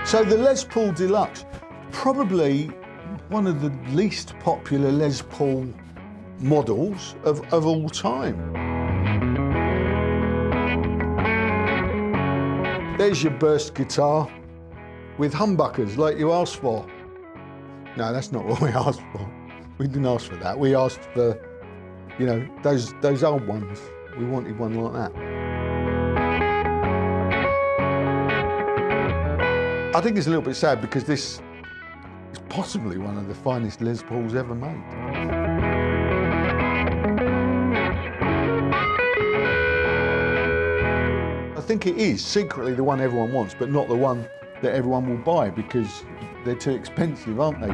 So the Les Paul Deluxe, probably one of the least popular Les Paul models of all time. There's your burst guitar with humbuckers like you asked for. No, that's not what we asked for. We didn't ask for that. We asked for, you know, those old ones. We wanted one like that. I think it's a little bit sad because this is possibly one of the finest Les Pauls ever made. I think it is secretly the one everyone wants, but not the one that everyone will buy because they're too expensive, aren't they?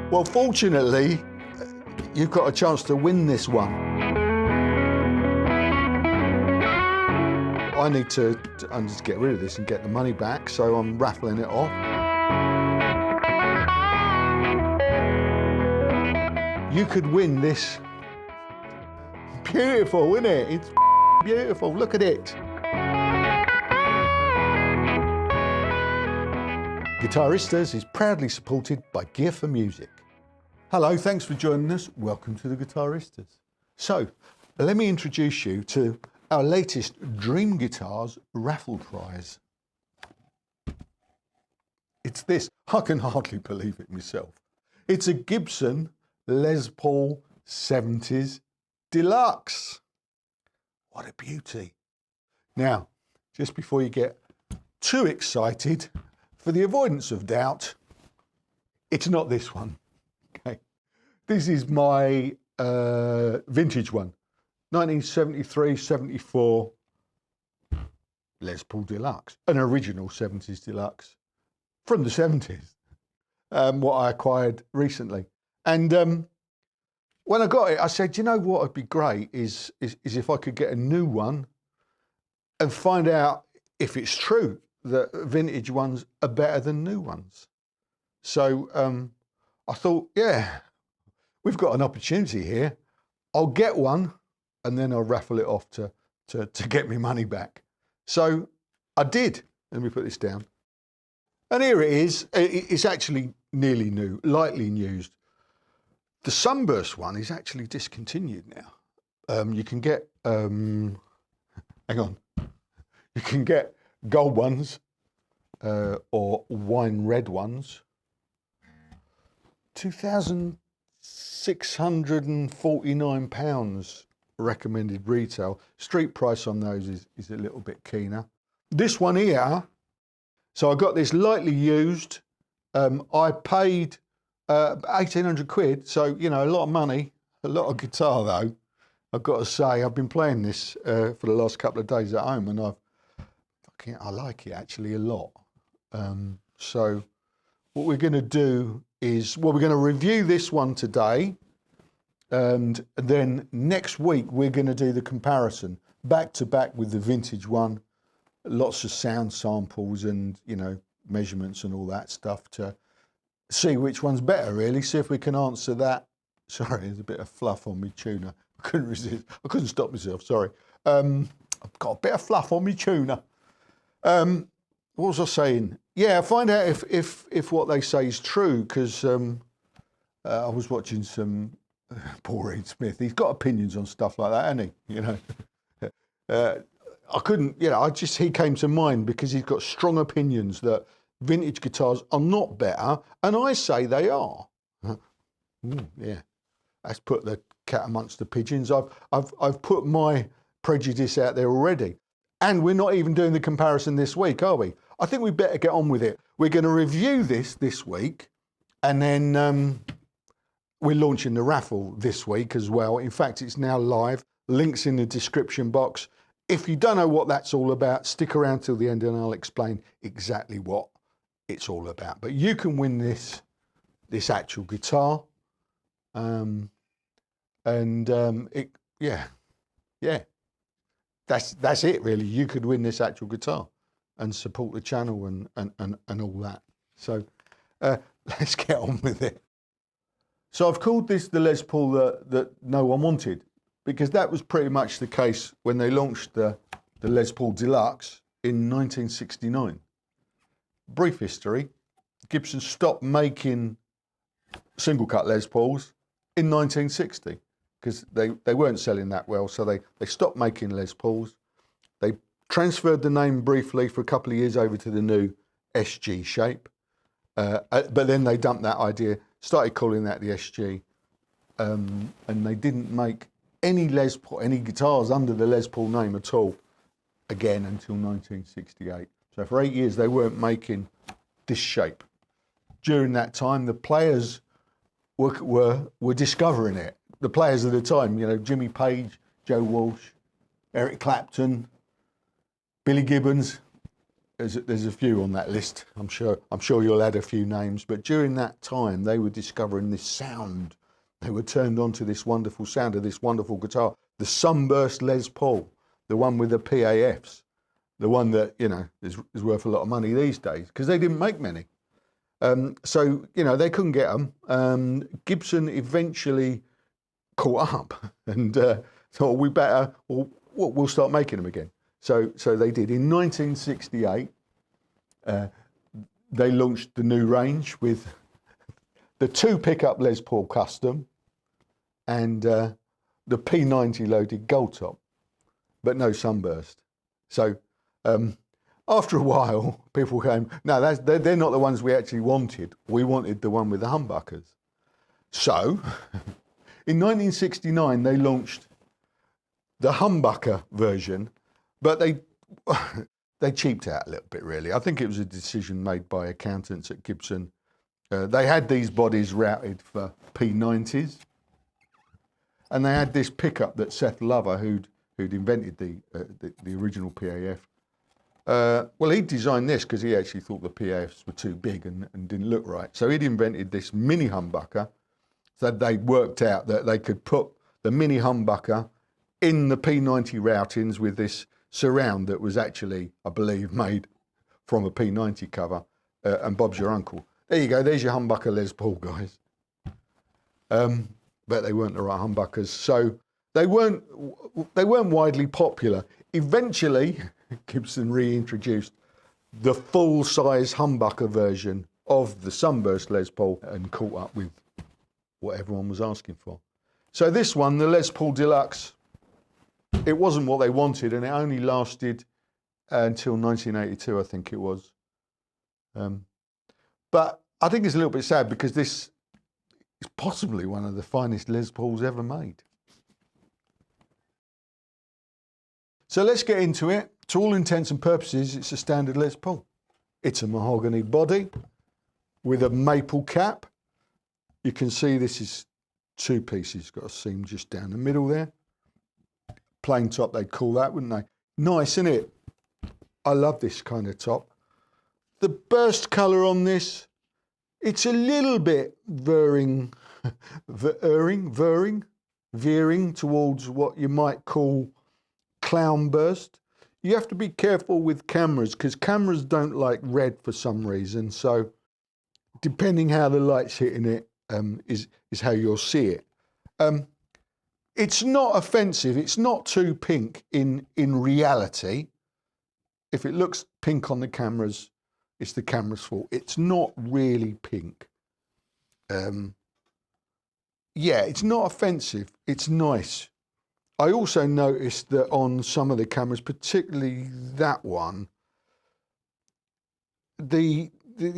Well, fortunately, you've got a chance to win this one. I need to just get rid of this and get the money back, so I'm raffling it off. You could win this. Beautiful, isn't it? It's beautiful, look at it. Guitaristas is proudly supported by Gear for Music. Hello, thanks for joining us. Welcome to the Guitaristas. So, let me introduce you to our latest Dream Guitars raffle prize. It's this. I can hardly believe it myself. It's a Gibson Les Paul 70's Deluxe. What a beauty. Now, just before you get too excited, for the avoidance of doubt, it's not this one. Okay, this is my vintage one, 1973-74 Les Paul Deluxe, an original 70's Deluxe from the 70s, what I acquired recently. And when I got it, I said, you know what would be great is if I could get a new one and find out if it's true that vintage ones are better than new ones. So I thought, yeah, we've got an opportunity here. I'll get one and then I'll raffle it off to get me money back. So I did. Let me put this down. And here it is. It's actually nearly new, lightly used. The Sunburst one is actually discontinued now. You can get, hang on, you can get gold ones or wine red ones. £2,649 recommended retail. Street price on those is a little bit keener. This one here, so I got this lightly used. I paid 1,800 quid, so, you know, a lot of money, a lot of guitar though. I've got to say, I've been playing this for the last couple of days at home and I like it actually a lot. So what we're going to do is, well, we're going to review this one today, and then next week we're going to do the comparison back to back with the vintage one. Lots of sound samples and, you know, measurements and all that stuff to see which one's better, really. See if we can answer that. Sorry, there's a bit of fluff on my tuner. I couldn't resist. I couldn't stop myself. Sorry. I've got a bit of fluff on my tuner. What was I saying? Yeah, find out if what they say is true, because I was watching some Paul Reed Smith. He's got opinions on stuff like that, hasn't he? You know, I couldn't. You know, he came to mind because he's got strong opinions that vintage guitars are not better, and I say they are. Yeah, that's put the cat amongst the pigeons. I've put my prejudice out there already. And we're not even doing the comparison this week, are we? I think we better get on with it. We're going to review this week, and then we're launching the raffle this week as well. In fact, it's now live. Links in the description box. If you don't know what that's all about, stick around till the end and I'll explain exactly what it's all about. But you can win this actual guitar. Yeah. That's it really. You could win this actual guitar and support the channel and all that. So let's get on with it. So I've called this the Les Paul that no one wanted, because that was pretty much the case when they launched the the Les Paul Deluxe in 1969. Brief history, Gibson stopped making single cut Les Pauls in 1960 because they weren't selling that well, so they stopped making Les Pauls. They transferred the name briefly for a couple of years over to the new SG shape, but then they dumped that idea, started calling that the SG, and they didn't make any Les Paul, any guitars under the Les Paul name at all again until 1968. So for 8 years they weren't making this shape. During that time, the players were discovering it. The players of the time, you know, Jimmy Page, Joe Walsh, Eric Clapton, Billy Gibbons. There's a few on that list. I'm sure you'll add a few names. But during that time, they were discovering this sound. They were turned on to this wonderful sound of this wonderful guitar, the Sunburst Les Paul, the one with the PAFs, the one that, you know, is worth a lot of money these days because they didn't make many. So, you know, they couldn't get them. Gibson eventually caught up and thought, we'll start making them again. So they did. In 1968, they launched the new range with the 2 pickup Les Paul Custom and the P90 loaded gold top, but no Sunburst. So after a while, people came, no, they're not the ones we actually wanted. We wanted the one with the humbuckers. So in 1969, they launched the humbucker version, but they cheaped out a little bit, really. I think it was a decision made by accountants at Gibson. They had these bodies routed for P90s, and they had this pickup that Seth Lover, who'd invented the original PAF. Well, he designed this because he actually thought the PAFs were too big and didn't look right. So he'd invented this mini humbucker. So they worked out that they could put the mini humbucker in the P90 routings with this surround that was actually, I believe, made from a P90 cover, and Bob's your uncle. There you go, there's your humbucker Les Paul, guys. But they weren't the right humbuckers, so they weren't widely popular. Eventually, Gibson reintroduced the full-size humbucker version of the Sunburst Les Paul and caught up with what everyone was asking for. So this one, the Les Paul Deluxe, it wasn't what they wanted, and it only lasted until 1982, I think it was. But I think it's a little bit sad because this is possibly one of the finest Les Pauls ever made. So let's get into it. To all intents and purposes, it's a standard Les Paul. It's a mahogany body with a maple cap. You can see this is 2 pieces, got a seam just down the middle there. Plain top, they'd call that, wouldn't they? Nice, isn't it? I love this kind of top. The burst colour on this, it's a little bit veering towards what you might call clown burst. You have to be careful with cameras because cameras don't like red for some reason. So depending how the light's hitting it is how you'll see it. It's not offensive. It's not too pink in reality. If it looks pink on the cameras, it's the camera's fault. It's not really pink. Yeah, it's not offensive. It's nice. I also noticed that on some of the cameras, particularly that one, the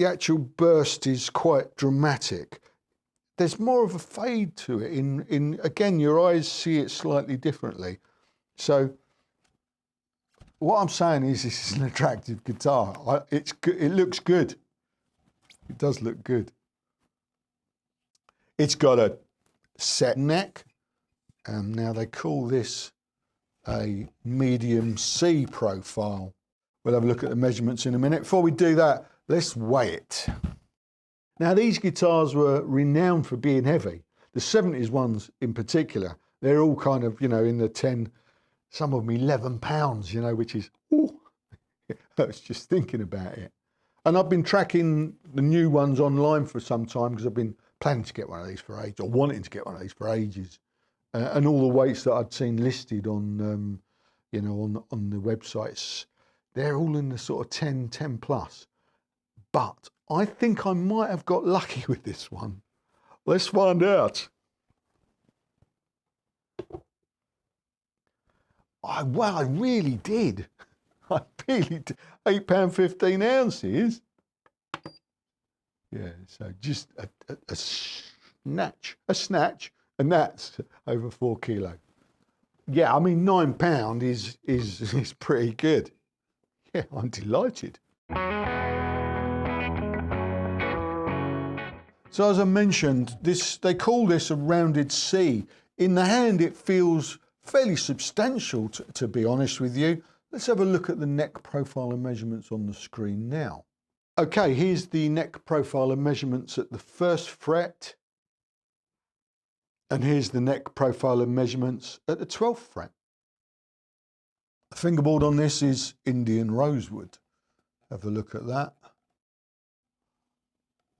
actual burst is quite dramatic. There's more of a fade to it. Again, your eyes see it slightly differently. So what I'm saying is this is an attractive guitar. It looks good. It does look good. It's got a set neck. Now they call this a medium C profile. We'll have a look at the measurements in a minute. Before we do that, let's weigh it. Now these guitars were renowned for being heavy. The 70s ones in particular, they're all kind of, you know, in the 10, some of them 11 pounds, you know, which is, ooh, I was just thinking about it. And I've been tracking the new ones online for some time because I've been planning to get one of these for ages, or wanting to get one of these for ages. And all the weights that I'd seen listed on you know, on the websites. They're all in the sort of 10 plus. But I think I might have got lucky with this one. Let's find out. Well, I really did. I really did. £8, 15 ounces. Yeah, so just a snatch, and that's over 4 kilo. Yeah, I mean, £9 is pretty good. Yeah, I'm delighted. So as I mentioned, they call this a rounded C. In the hand, it feels fairly substantial, to be honest with you. Let's have a look at the neck profile and measurements on the screen now. Okay, here's the neck profile and measurements at the 1st fret. And here's the neck profile and measurements at the 12th fret. The fingerboard on this is Indian rosewood. Have a look at that.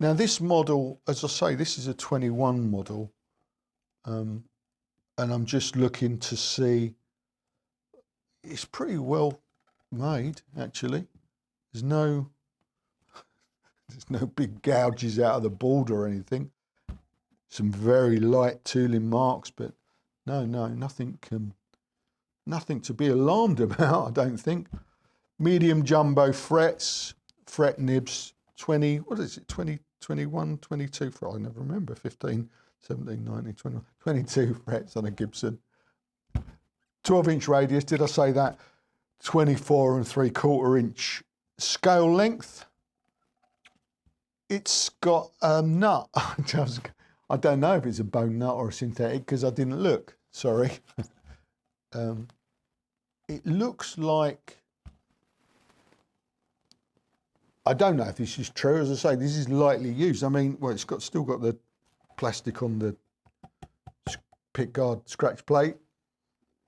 Now this model, as I say, this is a 21 model. And I'm just looking to see, it's pretty well made, actually. There's no big gouges out of the board or anything. Some very light tooling marks, but no, nothing to be alarmed about, I don't think. Medium jumbo frets, fret nibs, 20, what is it, 20, 21, 22 fret, I never remember, 15, 17, 19, 21, 22 frets on a Gibson. 12-inch radius, did I say that? 24 3/4 inch scale length. It's got a nut. I don't know if it's a bone nut or a synthetic because I didn't look, sorry. It looks like, I don't know if this is true, as I say, this is lightly used. I mean, well, it's still got the plastic on the pickguard scratch plate.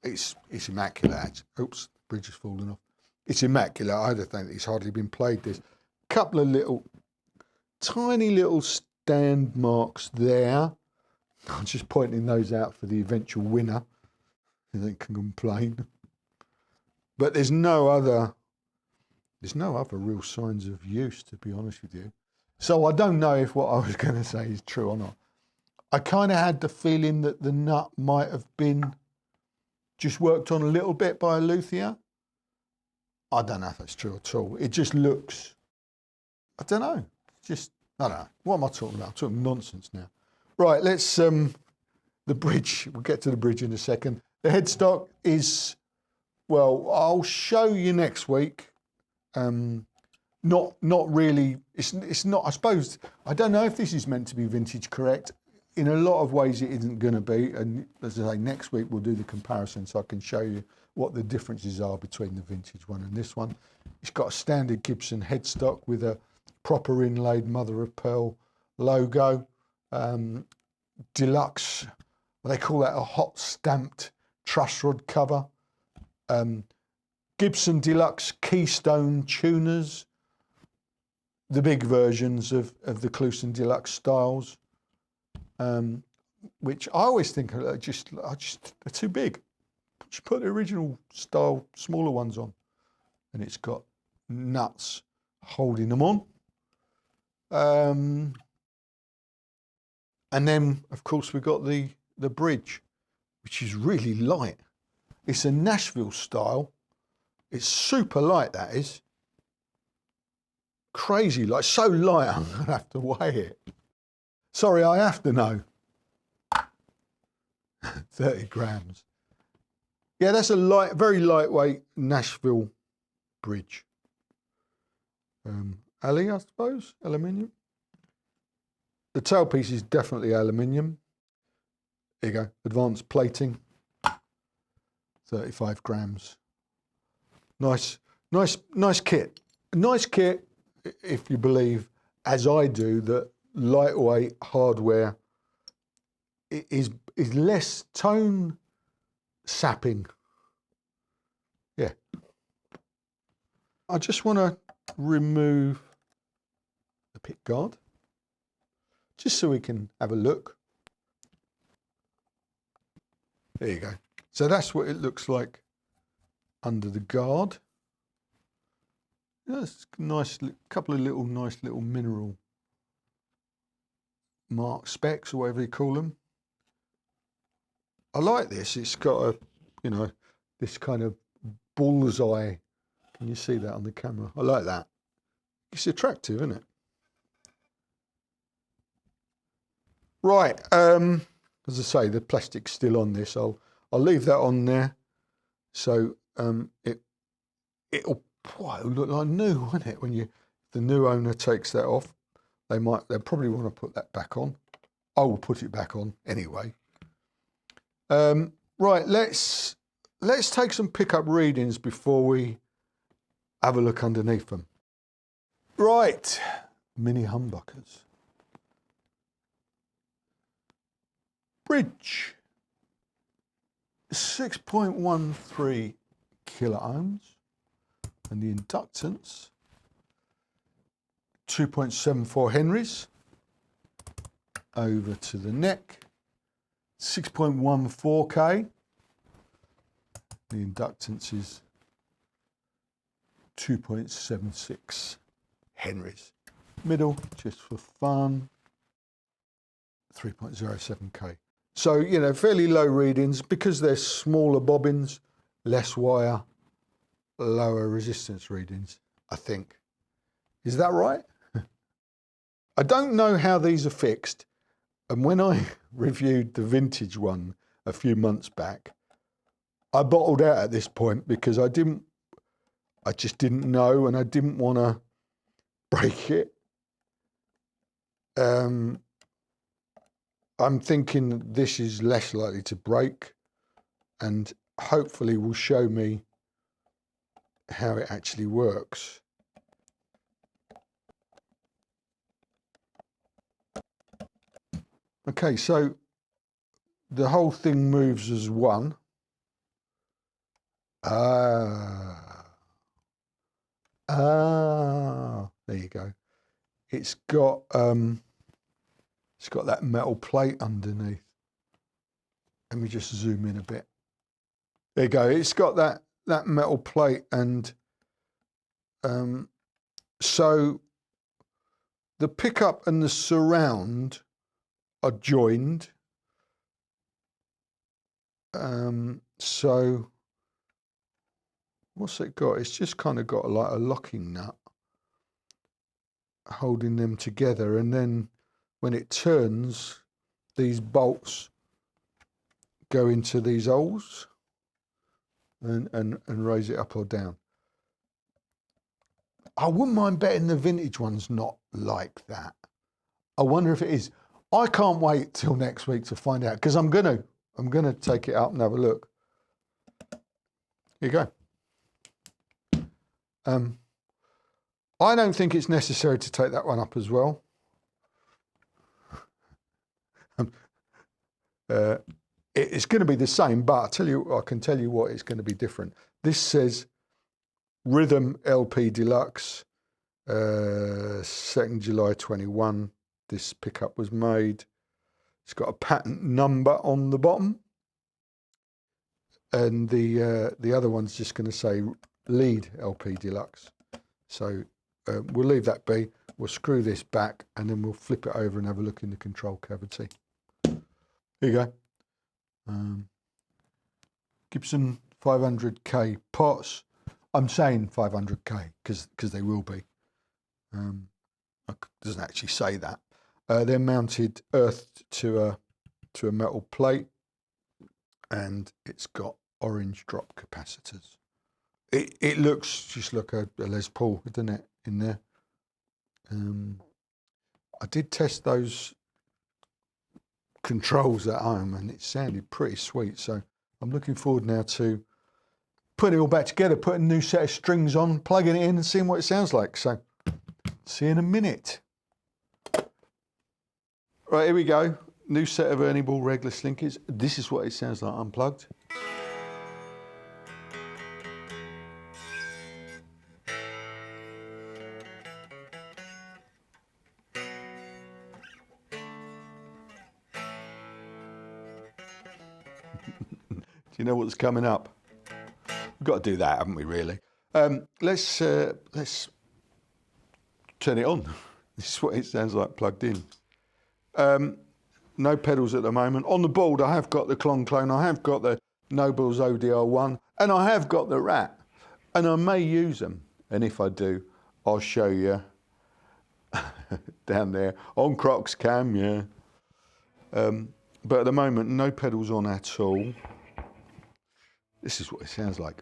It's immaculate. Oops, the bridge has fallen off. It's immaculate. I don't think it's hardly been played this. Couple of tiny little stand marks there. I'm just pointing those out for the eventual winner. They can complain. But there's no other real signs of use, to be honest with you. So I don't know if what I was going to say is true or not. I kind of had the feeling that the nut might have been just worked on a little bit by a luthier. I don't know if that's true at all. It just looks, I don't know. I don't know. What am I talking about? I'm talking nonsense now. Right, let's, the bridge. We'll get to the bridge in a second. The headstock is, well, I'll show you next week. Not really, it's not, I suppose, I don't know if this is meant to be vintage correct. In a lot of ways it isn't going to be, and as I say, next week we'll do the comparison so I can show you what the differences are between the vintage one and this one. It's got a standard Gibson headstock with a proper inlaid mother of pearl logo. Deluxe, they call that a hot stamped truss rod cover. Gibson Deluxe Keystone tuners, the big versions of the Cluson Deluxe styles, which I always think are just they're too big. Just put the original style smaller ones on, and it's got nuts holding them on. And then, of course, we've got the bridge, which is really light. It's a Nashville style. It's super light, that is. Crazy light, so light I'm going to have to weigh it. Sorry, I have to know. 30 grams. Yeah, that's a very lightweight Nashville bridge. Ali, I suppose, aluminium. The tailpiece is definitely aluminium. There you go, advanced plating. 35 grams. Nice kit. Nice kit if you believe, as I do, that lightweight hardware is less tone sapping. Yeah. I just want to remove the pickguard, just so we can have a look. There you go. So that's what it looks like under the guard. That's nice, couple of nice little mineral mark specks or whatever you call them. I like this. It's got a, you know, this kind of bullseye. Can you see that on the camera? I like that. It's attractive, isn't it? Right. As I say, the plastic's still on this. I'll leave that on there. So it'll look like new, won't it? When the new owner takes that off, they'll probably want to put that back on. I will put it back on anyway. Right, let's take some pickup readings before we have a look underneath them. Right, mini humbuckers. Bridge, 6.13 kilo ohms, and the inductance, 2.74 Henrys. Over to the neck, 6.14K. The inductance is 2.76 Henrys. Middle, just for fun, 3.07K. So, you know, fairly low readings because they're smaller bobbins, less wire, lower resistance readings, I think. Is that right? I don't know how these are fixed. And when I reviewed the vintage one a few months back, I bottled out at this point because I just didn't know, and I didn't want to break it. I'm thinking this is less likely to break, and hopefully will show me how it actually works. Okay, so the whole thing moves as one. There you go. It's got that metal plate underneath. Let me just zoom in a bit. There you go. It's got that metal plate, and so the pickup and the surround are joined. So what's it got? It's just kind of got like a locking nut holding them together, and then when it turns, these bolts go into these holes and raise it up or down. I wouldn't mind betting the vintage one's not like that. I wonder if it is. I can't wait till next week to find out, because I'm gonna take it up and have a look. Here you go. I don't think it's necessary to take that one up as well. It's going to be the same, but I can tell you what, it's going to be different. This says Rhythm LP Deluxe, 2nd July 21. This pickup was made. It's got a patent number on the bottom, and the other one's just going to say Lead LP Deluxe. So we'll leave that be. We'll screw this back, and then we'll flip it over and have a look in the control cavity. Here you go. Gibson 500K pots. I'm saying 500K because they will be. It doesn't actually say that. They're mounted earthed to a metal plate, and it's got orange drop capacitors. It looks just like a Les Paul, doesn't it, in there? I did test those controls at home, and it sounded pretty sweet. So I'm looking forward now to putting it all back together, putting a new set of strings on, plugging it in, and seeing what it sounds like. So see you in a minute. Right, here we go. New set of Ernie Ball regular slinkers. This is what it sounds like unplugged. Do you know what's coming up? We've got to do that, haven't we, really? Let's turn it on. This is what it sounds like plugged in. No pedals at the moment. On the board, I have got the Clone. I have got the Nobels ODR1, and I have got the Rat, and I may use them. And if I do, I'll show you down there on Croc's cam, yeah. But at the moment, no pedals on at all. This is what it sounds like.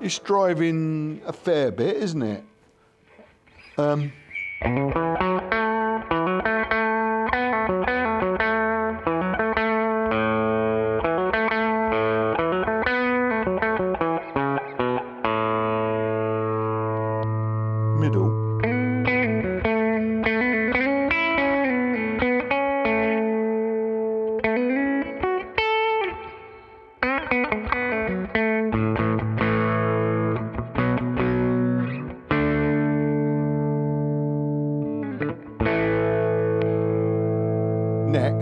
It's driving a fair bit, isn't it? Middle. Neck.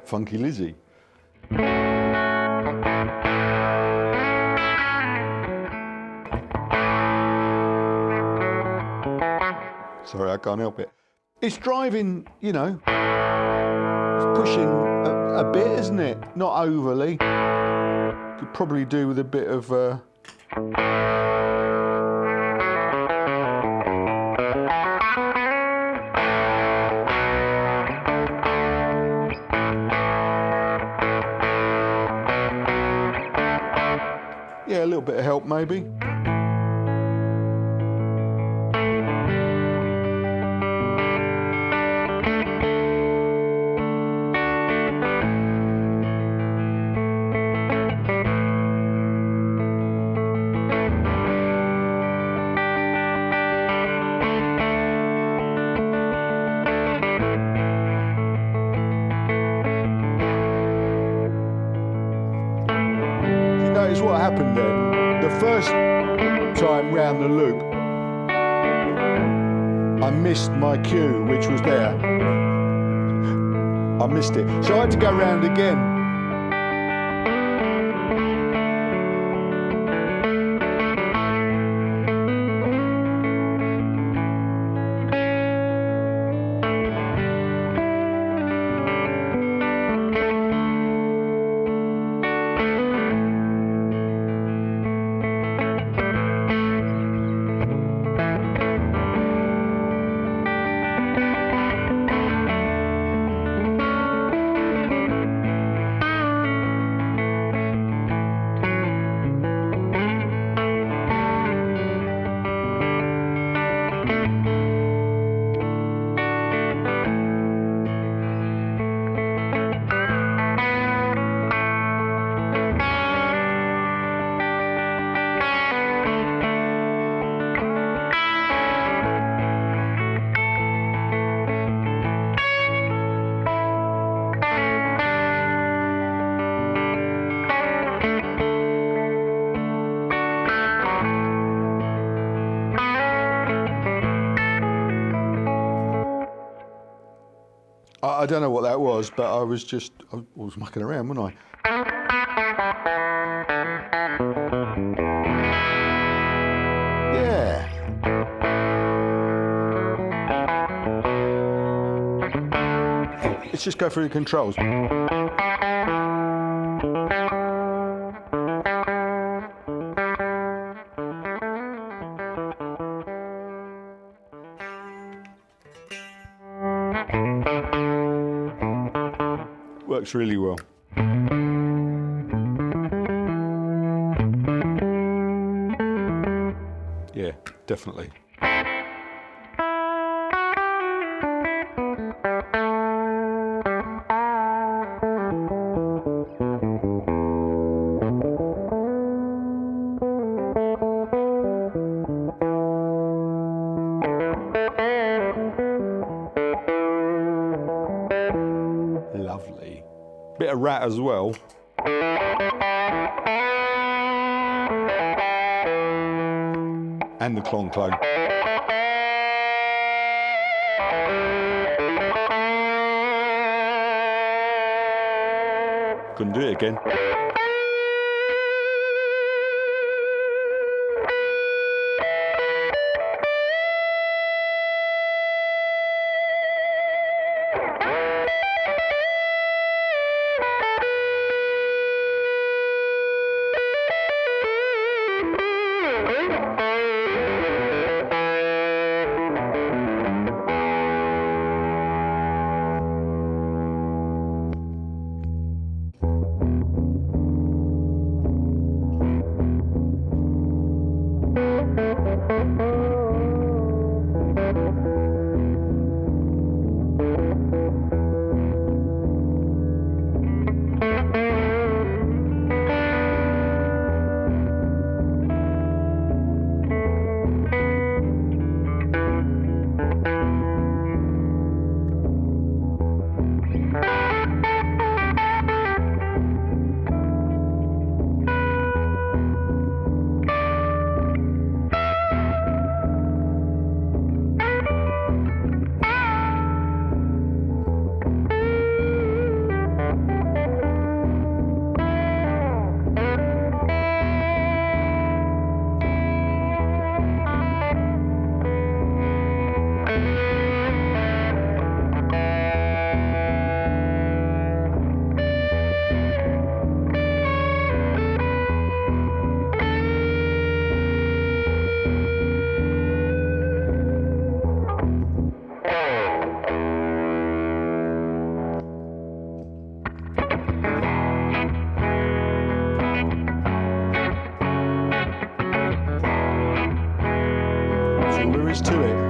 Funky Lizzie. Sorry, I can't help it. It's driving, you know, it's pushing a bit, isn't it? Not overly. Could probably do with a bit of yeah, a little bit of help maybe. Notice what happened then. The first time round the loop, I missed my cue, which was there. I missed it. So I had to go round again. I don't know what that was, but I was mucking around, wasn't I? Yeah. Let's just go through the controls. Works really well. Yeah, definitely. of rat as well. And the clong clone. Couldn't do it again. To it.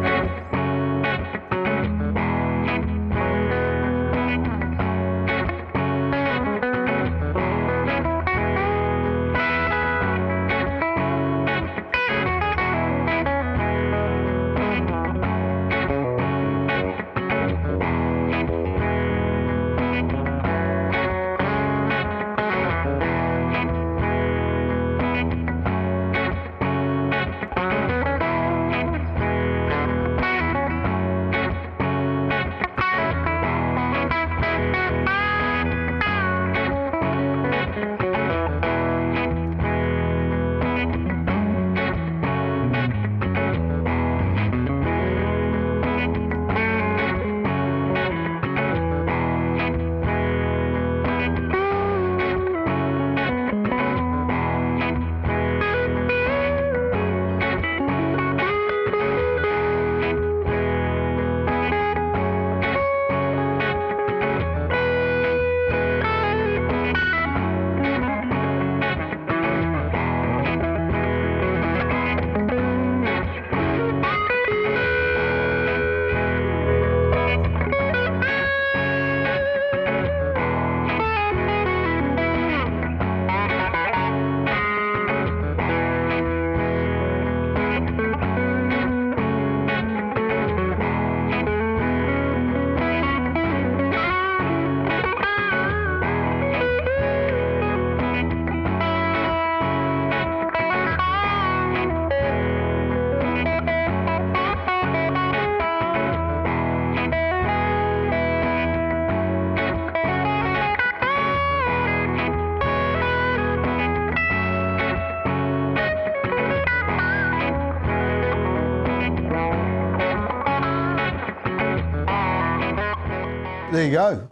There you go.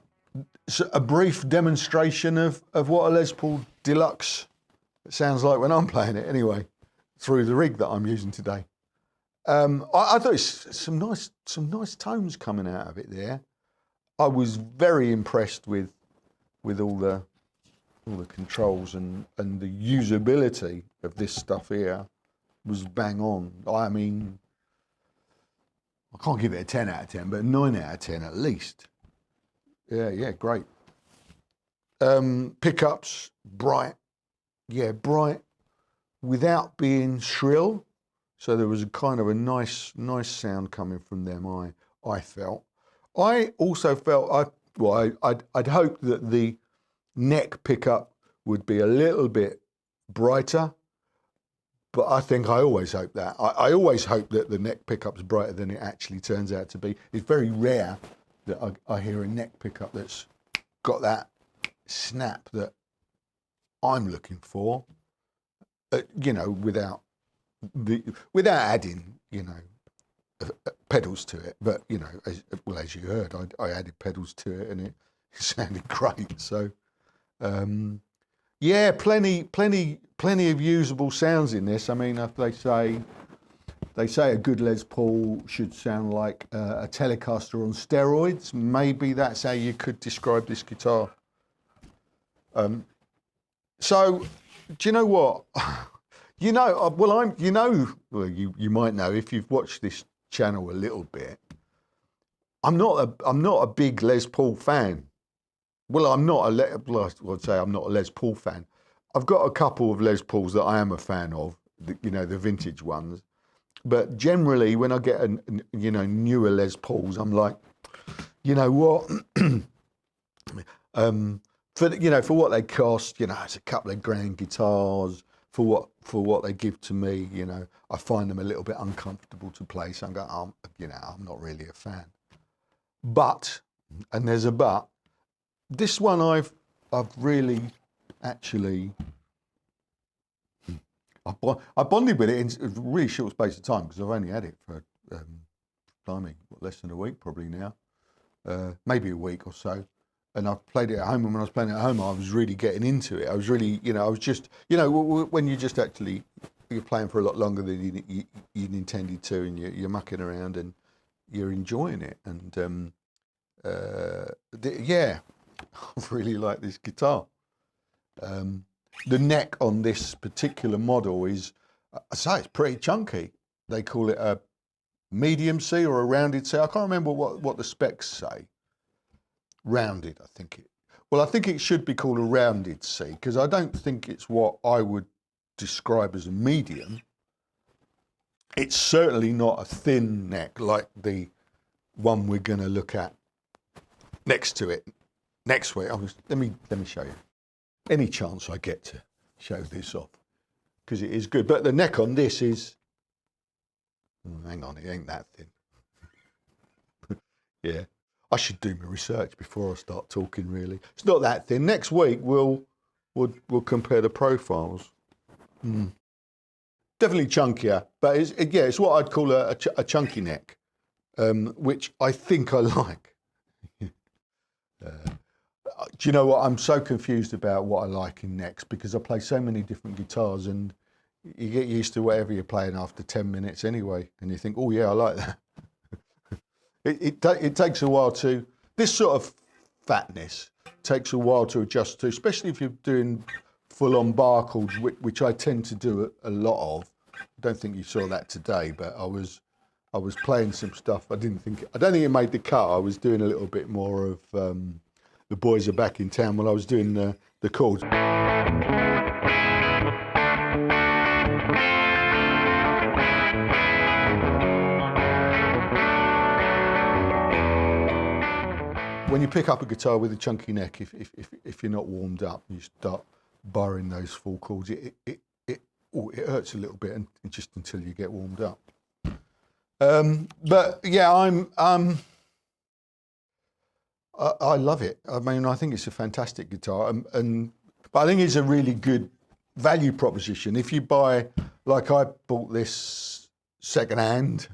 It's a brief demonstration of what a Les Paul Deluxe sounds like when I'm playing it anyway, through the rig that I'm using today. I thought it's some nice tones coming out of it there. I was very impressed with all the controls and the usability of this stuff here was bang on. I mean, I can't give it a 10 out of 10, but a 9 out of 10 at least. Yeah, great. Pickups, bright, without being shrill. So there was a kind of a nice sound coming from them. I felt. I also felt I'd hoped that the neck pickup would be a little bit brighter, but I think I always hope that. I always hope that the neck pickup's brighter than it actually turns out to be. It's very rare that I hear a neck pickup that's got that snap that I'm looking for, you know, without adding, you know, pedals to it. But, you know, as you heard, I added pedals to it and it sounded great. So, yeah, plenty of usable sounds in this. I mean, if they say a good Les Paul should sound like a Telecaster on steroids. Maybe that's how you could describe this guitar. So, do you know what? You might know if you've watched this channel a little bit. I'm not a big Les Paul fan. Well, I'm not a Les Paul fan. I've got a couple of Les Pauls that I am a fan of, the vintage ones. But generally, when I get newer Les Pauls, I'm like, you know what? For what they cost, it's a couple of grand guitars. For what they give to me, I find them a little bit uncomfortable to play. So I'm going, I'm not really a fan. But, and there's a but, this one I've really actually, I bonded with it in a really short space of time because I've only had it for, less than a week probably now, maybe a week or so. And I've played it at home, and when I was playing it at home, I was really getting into it. I was really, I was just, when you just actually, you're playing for a lot longer than you intended to, and you're mucking around and you're enjoying it. And yeah, I really like this guitar. The neck on this particular model is, I say, it's pretty chunky. They call it a medium C or a rounded C. I can't remember what the specs say. Rounded, I think it should be called a rounded C, because I don't think it's what I would describe as a medium. It's certainly not a thin neck like the one we're going to look at next to it next week. Let me show you. Any chance I get to show this off, because it is good. But the neck on this is, hang on, it ain't that thin. Yeah. I should do my research before I start talking, really. It's not that thin. Next week, we'll compare the profiles. Definitely chunkier, but it's what I'd call a chunky neck, which I think I like. Do you know what? I'm so confused about what I like in necks because I play so many different guitars and you get used to whatever you're playing after 10 minutes anyway. And you think, oh yeah, I like that. It takes a while to, this sort of fatness takes a while to adjust to, especially if you're doing full-on bar chords, which I tend to do a lot of. I don't think you saw that today, but I was playing some stuff. I don't think it made the cut. I was doing a little bit more of The Boys Are Back in Town when I was doing the chords. When you pick up a guitar with a chunky neck, if you're not warmed up, you start barring those full chords. It hurts a little bit, and just until you get warmed up. But yeah, I love it. I mean, I think it's a fantastic guitar, but I think it's a really good value proposition. If you buy, like I bought this second-hand,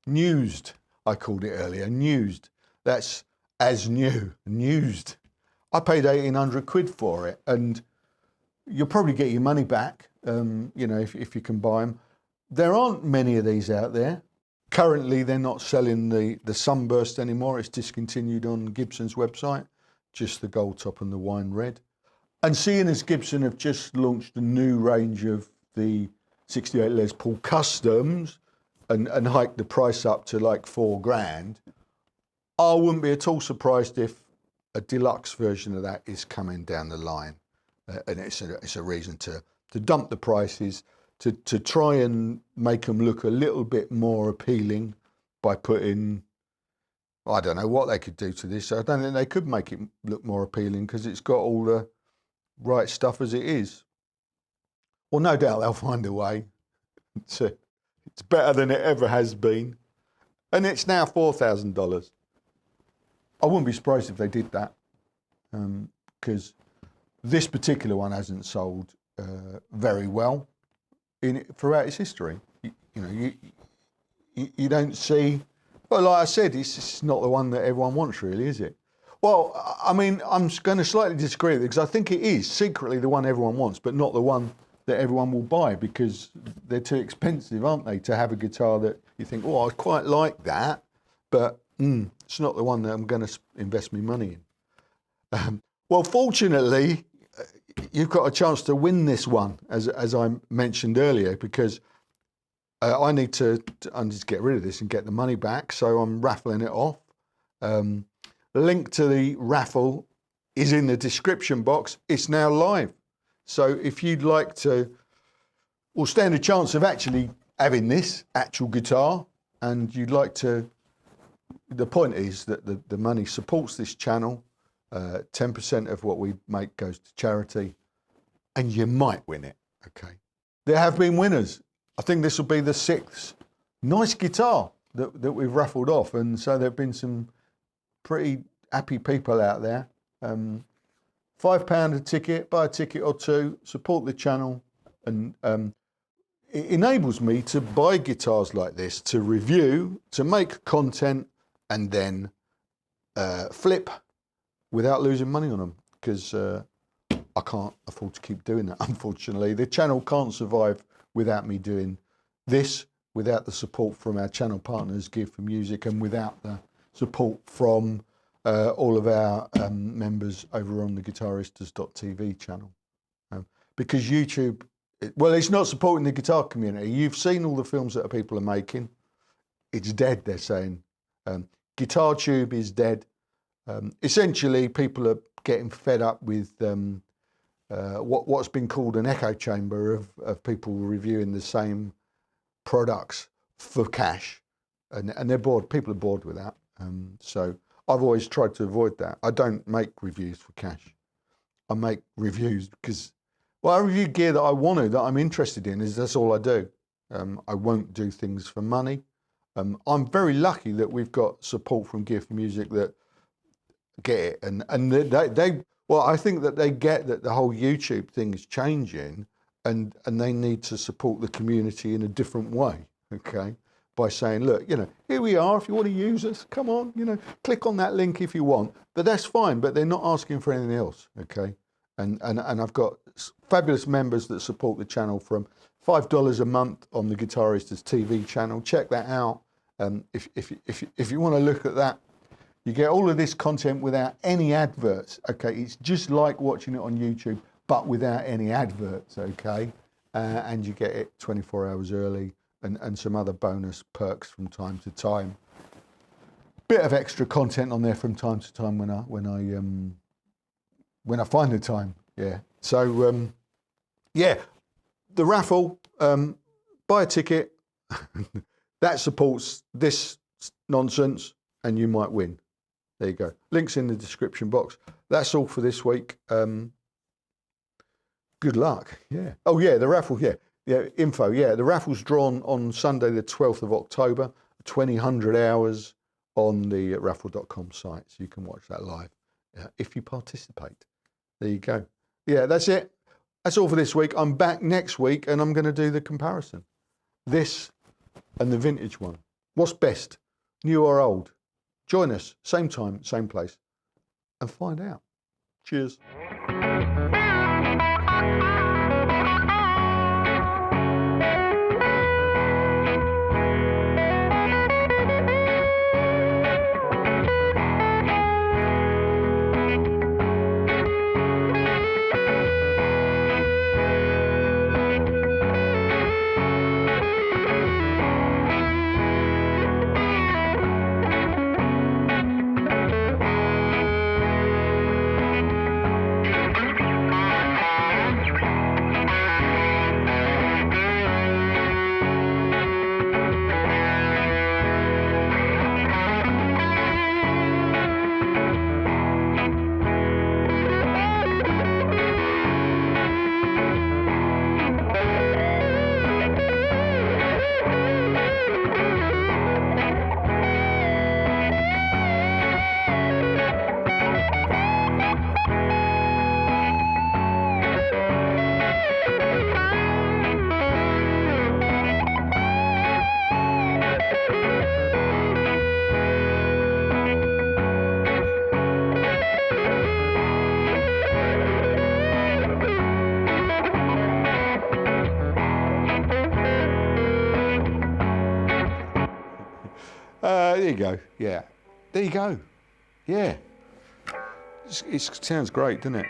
used. I called it earlier, used. That's as new, used. I paid 1,800 quid for it, and you'll probably get your money back, if you can buy them. There aren't many of these out there. Currently, they're not selling the Sunburst anymore. It's discontinued on Gibson's website, just the gold top and the wine red. And seeing as Gibson have just launched a new range of the 68 Les Paul Customs and hiked the price up to like $4,000, I wouldn't be at all surprised if a deluxe version of that is coming down the line. And it's a reason to dump the prices, to try and make them look a little bit more appealing by putting I don't know what they could do to this. I don't think they could make it look more appealing because it's got all the right stuff as it is. Well, no doubt they'll find a way. It's better than it ever has been. And it's now $4,000. I wouldn't be surprised if they did that, because this particular one hasn't sold very well throughout its history. You don't see, well, like I said, it's not the one that everyone wants, really, is it? Well, I mean, I'm going to slightly disagree with it, because I think it is secretly the one everyone wants, but not the one that everyone will buy, because they're too expensive, aren't they, to have a guitar that you think, oh, I quite like that, but it's not the one that I'm going to invest my money in. Well, fortunately, you've got a chance to win this one, as I mentioned earlier, because I need to get rid of this and get the money back, so I'm raffling it off. The link to the raffle is in the description box. It's now live. So if you'd like to, well, stand a chance of actually having this actual guitar, and you'd like to, the point is that the money supports this channel. 10% of what we make goes to charity, and you might win it, okay? There have been winners. I think this will be the 6th nice guitar that we've raffled off, and so there have been some pretty happy people out there. £5 a ticket, buy a ticket or two, support the channel, and it enables me to buy guitars like this, to review, to make content, and then flip without losing money on them, because I can't afford to keep doing that, unfortunately. The channel can't survive without me doing this, without the support from our channel partners, Give for Music, and without the support from all of our members over on the guitaristas.tv channel. Because YouTube, well, it's not supporting the guitar community. You've seen all the films that people are making. It's dead, they're saying. GuitarTube is dead. Essentially, people are getting fed up with what's been called an echo chamber of people reviewing the same products for cash, and they're bored. People are bored with that. So I've always tried to avoid that. I don't make reviews for cash. I make reviews because, well, I review gear that I want to, that I'm interested in. That's all I do. I won't do things for money. I'm very lucky that we've got support from Give for Music that get it, and they well, I think that they get that the whole YouTube thing is changing, and they need to support the community in a different way, okay? By saying, look, here we are, if you want to use us, come on, click on that link if you want. But that's fine, but they're not asking for anything else, okay? And I've got fabulous members that support the channel from $5 a month on the Guitaristas TV channel. Check that out. If you want to look at that, you get all of this content without any adverts, okay? It's just like watching it on YouTube, but without any adverts, okay? And you get it 24 hours early, and some other bonus perks from time to time. Bit of extra content on there from time to time when I find the time, yeah. So, yeah, the raffle, buy a ticket, that supports this nonsense, and you might win. There you go. Links in the description box. That's all for this week. Good luck. Yeah. Oh, yeah, the raffle, yeah. Yeah, info, yeah. The raffle's drawn on Sunday, the 12th of October, 2000 hours on the raffle.com site. So you can watch that live if you participate. There you go. Yeah, that's it. That's all for this week. I'm back next week, and I'm going to do the comparison. This and the vintage one. What's best, new or old? Join us, same time, same place, and find out. Cheers. There you go. Yeah. There you go. Yeah. It sounds great, doesn't it?